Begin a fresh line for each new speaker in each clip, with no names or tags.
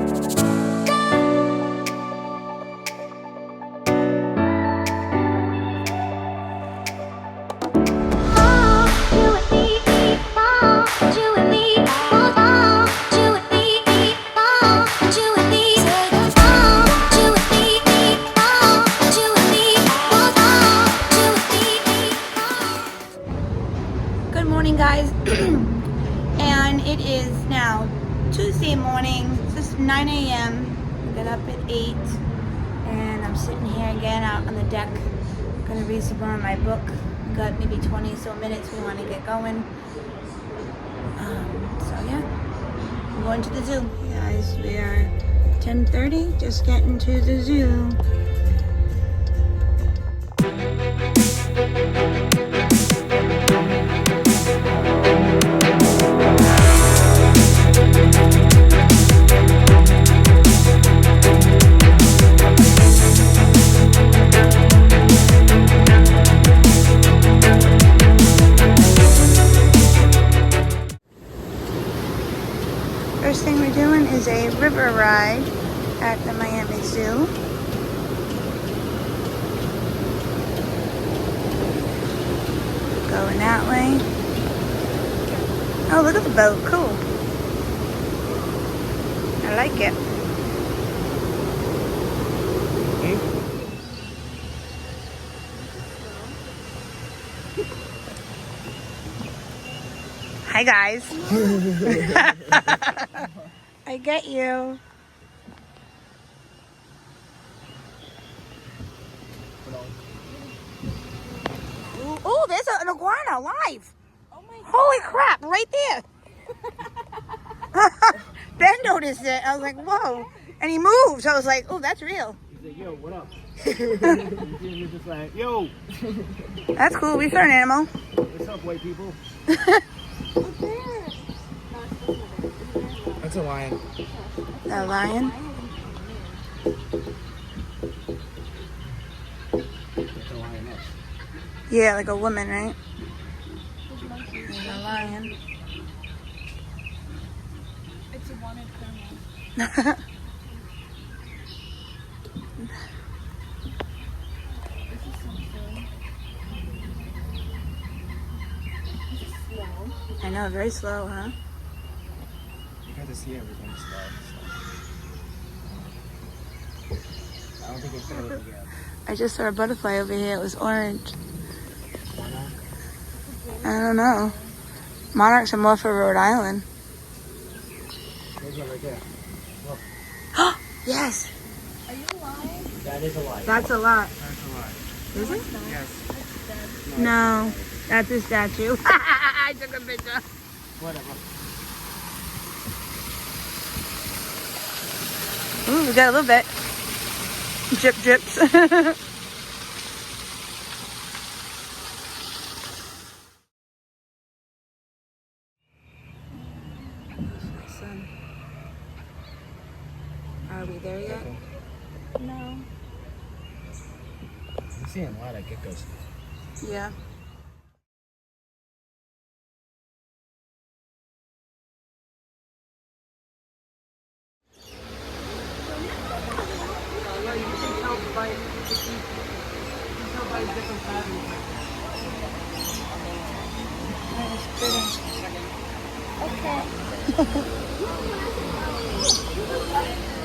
Good morning, guys. And it is now Tuesday morning. It's just 9 a.m. I got up at 8 and I'm sitting here again out on the deck. Gonna read some more of my book. Got maybe 20 so minutes we want to get going. So yeah, I'm going to the zoo. Guys, we are 10:30, just getting to the zoo. First thing we're doing is a river ride at the Miami Zoo. Going that way. Oh, look at the boat. Cool. I like it. Hi, guys. I get you. Oh, there's an iguana live. Oh my God. Holy crap, right there. Ben noticed it. I was like, whoa. And he moved. I was like, oh, that's real.
He's like, yo, what up? He's just like, yo.
That's cool. We saw an animal.
What's up, white people? That's a lion.
A lion?
That's a lioness.
Yeah, like a woman, right? And a lion.
It's a wanted criminal.
I know, very slow, huh?
You got to see everything slow. I don't think it's going to together.
I just saw a butterfly over here. It was orange. I don't know. Monarchs are more for Rhode Island.
There's one right there. Look.
Yes.
Are you lying?
That is a lion.
That's a lot.
That's a lion.
Is it?
Yes.
No. That's a statue. I took a picture.
Whatever.
Ooh, we got a little bit. Drip drips. Are we there yet?
No.
I'm seeing a lot of geckos.
Yeah.
Okay.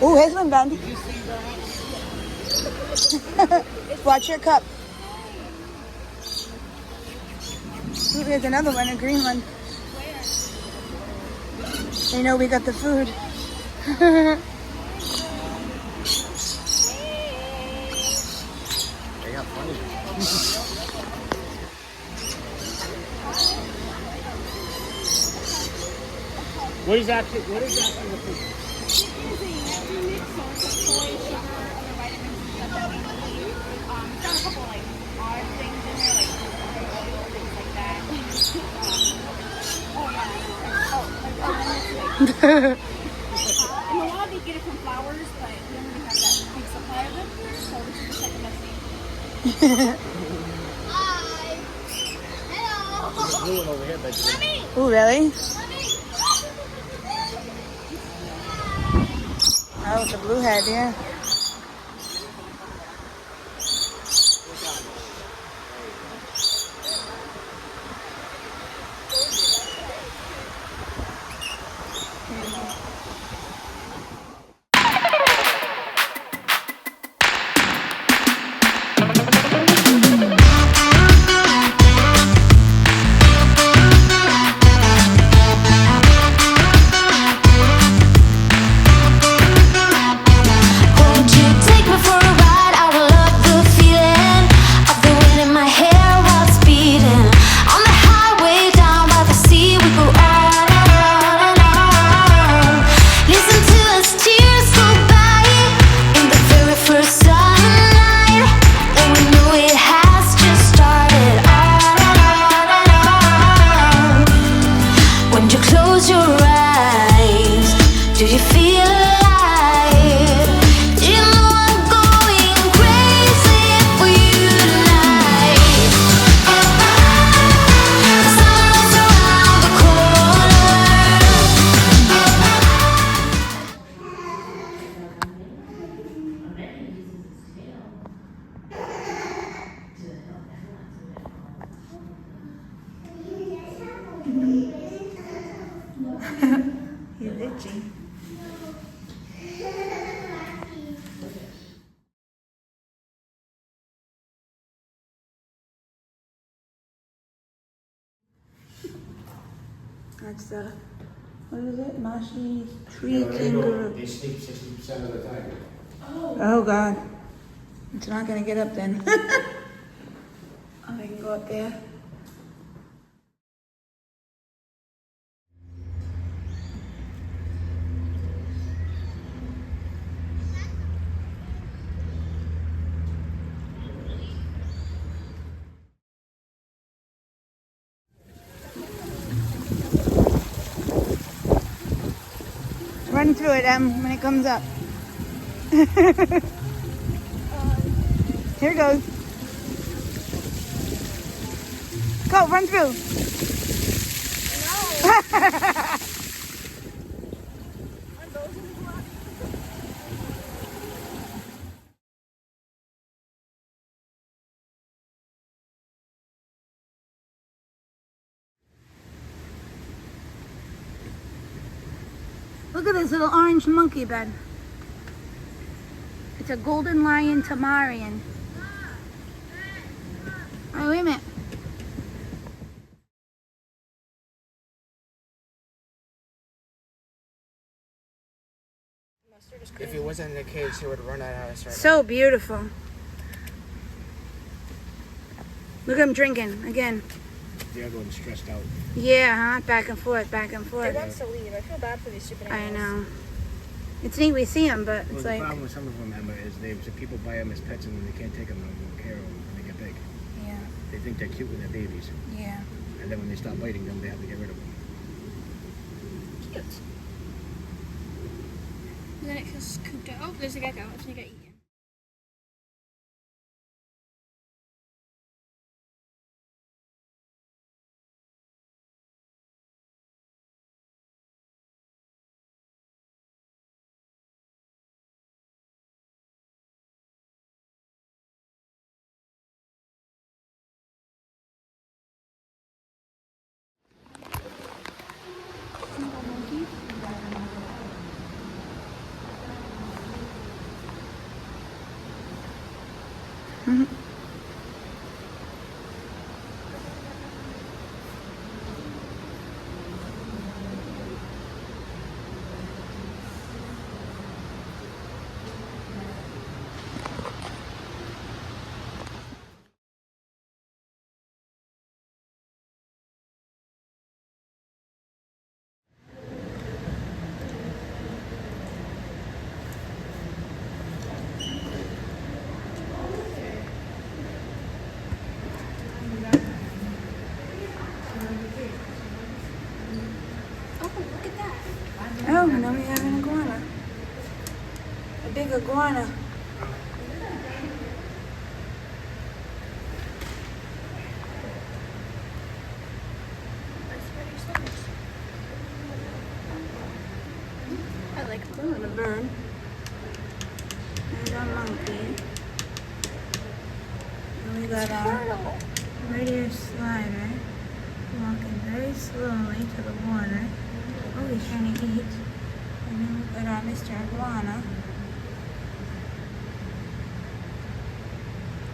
Oh, here's one, Ben.
Did you see that?
Watch your cup. Ooh, there's another one, a green one. You know we got the food.
They got funny. What is actually the food?
It is a healthy mix, so it's like soy, sugar, other vitamins and stuff that we need. It's got a couple like odd things in there, like oil, things like that. In the wild, you get it from flowers, but we don't really have that big supply of them here, so this is the second best thing. Hi. Hello.
There's a blue one over here, but
Oh, really? Oh, it's a blue head, yeah.
Won't you take me for a ride? I will love the feeling of the wind in my hair while it's beating. On the highway down by the sea, we go on and on. Listen to us tears go by in the very first sunlight, and we know it has just started. On and on. When you close your eyes, do you feel alive? Do you know I'm going crazy for you tonight? The summer's around the corner.
He's itchy. That's the, what is it? Mashi tree kangaroo.
They sleep 60% of the time.
Oh God. It's not gonna get up then. I can go up there. Run through it, Em, when it comes up. Here it goes. Go, run through. Look at this little orange monkey bed. It's a golden lion Tamarian. Oh, wait a minute.
If he wasn't in the cage, he would run at us right
So beautiful. Look at him drinking again.
now. The other one's stressed out.
Yeah, huh? Back and forth, back and
He
forth.
wants to leave. I feel bad for these stupid
I
animals.
know. It's neat we see him, but
Well,
it's
the
like,
problem with some of them, Emma, is people buy them as pets and then they can't take them and won't care of them when they get big.
yeah,
They think they're cute when they're babies,
yeah.
and then when they stop biting them, they have to get rid of them.
Cute. And then it feels cooped out. Oh, there's a gecko. It's gonna get eaten.
Oh, now we have an iguana. A big iguana.
I like
Oh, and a bird. our monkey. And we got our radiator slider walking very slowly to the water. Oh, he's trying to eat. And then we got our Mr. Iguana.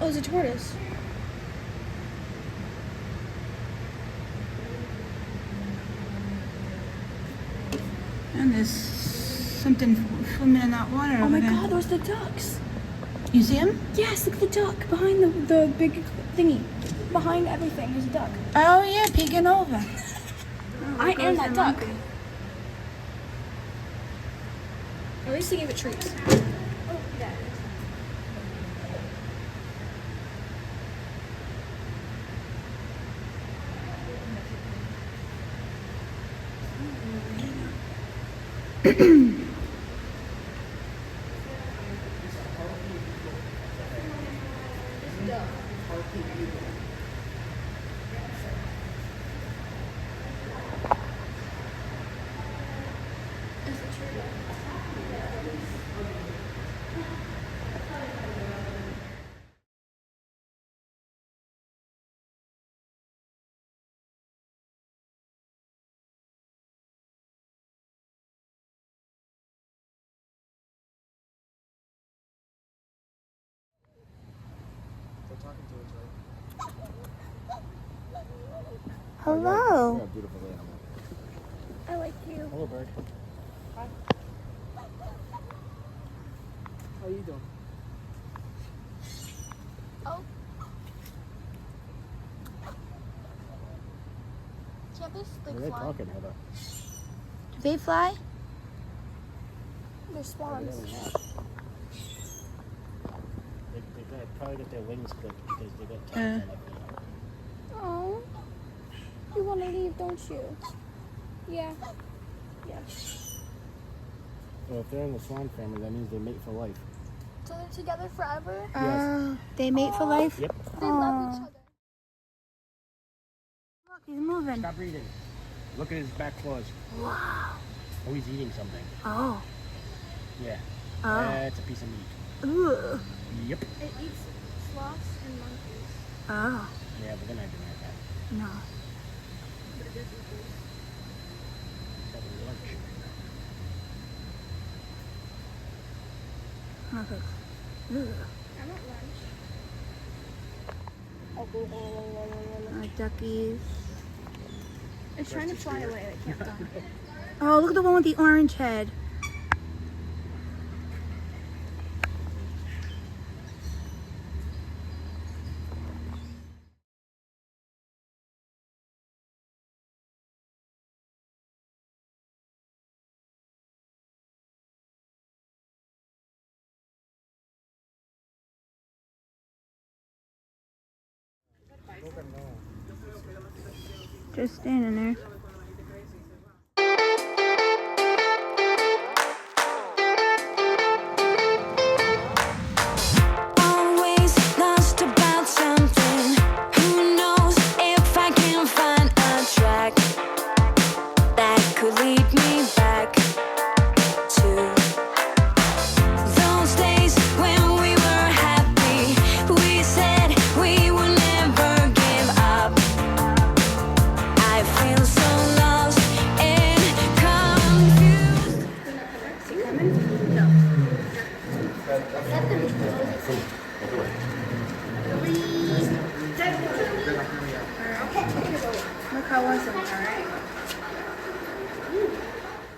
Oh, it's a tortoise.
And there's something swimming in that water
Oh
over
my
there.
god, those are the ducks.
You see him?
Yes, look at the duck behind the big thingy. Behind everything, there's a duck.
Oh yeah, peeking over.
I am that duck.
Monkey.
At least they gave it treats.
They're talking to each other.
Hello.
You're a beautiful animal.
I like you.
Hello, bird. Hi. How you doing?
Oh. Can't this
They're talking, Heather.
Do they fly?
They're swans.
They probably got their wings clipped because they got tags on their feet.
Oh. You want to leave, don't you? Yeah. Yeah.
Well, if they're in the swan family, that means they mate for life.
So they're together forever?
Yes.
They mate for life?
Yep.
They love each other.
Look, he's moving.
Stop reading. Look at his back claws.
Wow.
Oh, he's eating something.
Oh.
Yeah.
Oh.
That's a piece of meat.
Ooh.
Yep.
It eats sloths and monkeys.
Oh.
Yeah, but they're not doing that.
No.
But it does eat food.
Having lunch.
Okay. Ooh.
I want lunch.
Our duckies.
It's trying to fly away. I can't die.
Oh, look at the one with the orange head. Just standing there.
Always lost about something. Who knows if I can find a track that could lead me back to those days when we were happy. We said we would never give up. I feel so lost and confused.
Look how awesome, alright?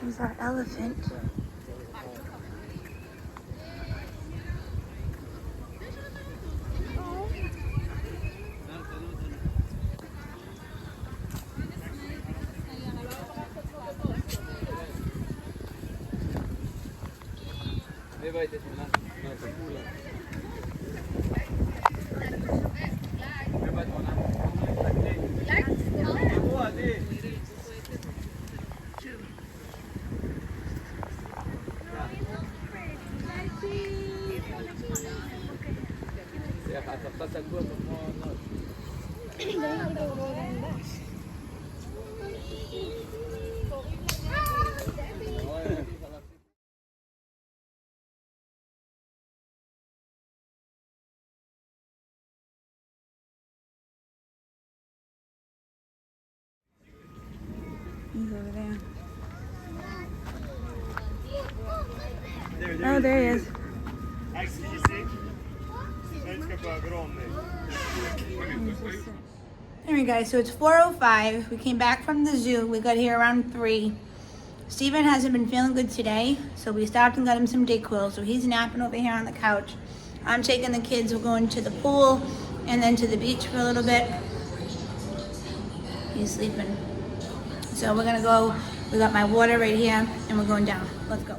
He's our elephant. Oh, there he is. Alright guys, so it's 4:05. We came back from the zoo. We got here around 3. Steven hasn't been feeling good today, so we stopped and got him some Dayquil. So he's napping over here on the couch. I'm taking the kids. We're going to the pool and then to the beach for a little bit. He's sleeping. So we're gonna go. We got my water right here and we're going down. Let's go.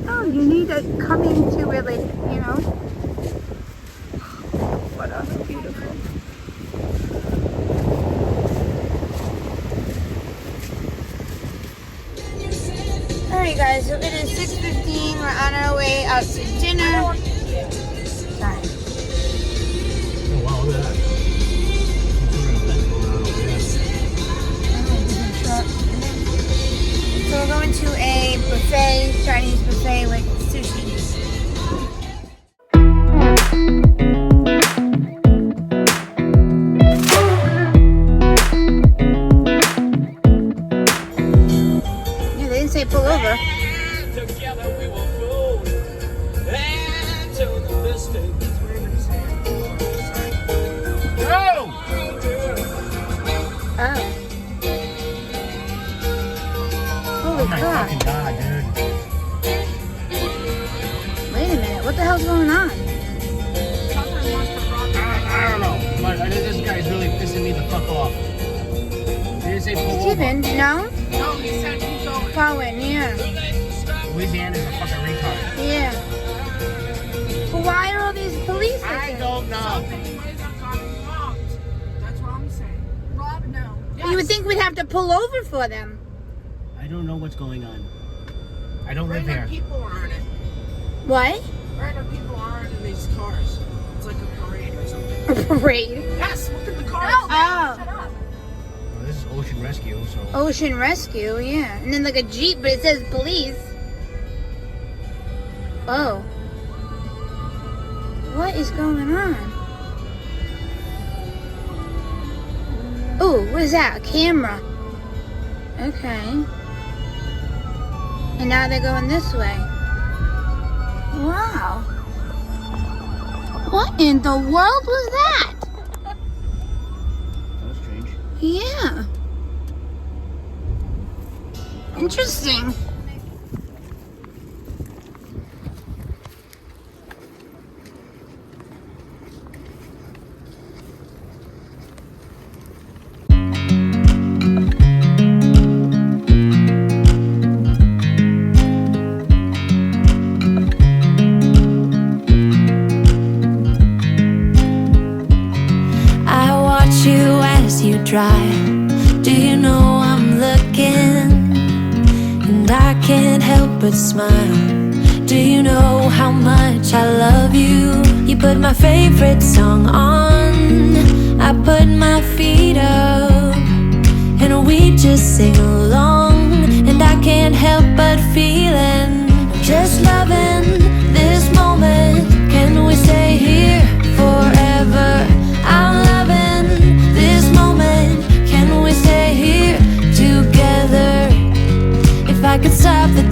Oh, you need to come into it, like, you know. What a beautiful. Alright guys, so it is 6:15. We're on our way out to dinner. Sorry.
Oh wow, look at that.
So we're going to a buffet, Chinese buffet with sushi. Yeah, they didn't say pull over.
Together we will go into the mystic.
Oh. Holy
Oh my
crap.
fucking god, dude.
Wait a minute, what the hell's going on?
I don't know, but this guy's really pissing me the fuck off. Did he say pull over?
Steven, no?
No, he said keep going.
Cohen, yeah.
Louisiana's a fucking retard.
Yeah. But why are all these police?
I don't know.
Something might have gotten robbed. That's what I'm saying. Rob, no.
You would think we'd have to pull over for them.
I don't know what's going on. I don't live
Random
here.
people aren't it.
What?
Random people aren't in these cars. It's like a parade or something.
A parade.
Yes, look at the cars.
Oh.
Shut up.
Well, this is Ocean Rescue, so.
Ocean Rescue, yeah. And then like a Jeep, but it says police. Oh. What is going on? Oh, what is that? A camera. Okay. And now they're going this way. Wow. What in the world was that?
That was strange.
Yeah. Interesting.
drive. Do you know I'm looking? And I can't help but smile. Do you know how much I love you? You put my favorite song on, I put my feet up, and we just sing along. And I can't help but feeling, just loving this moment. Can we stay here forever? I'm loving this moment. Can we stay here together? If I could stop the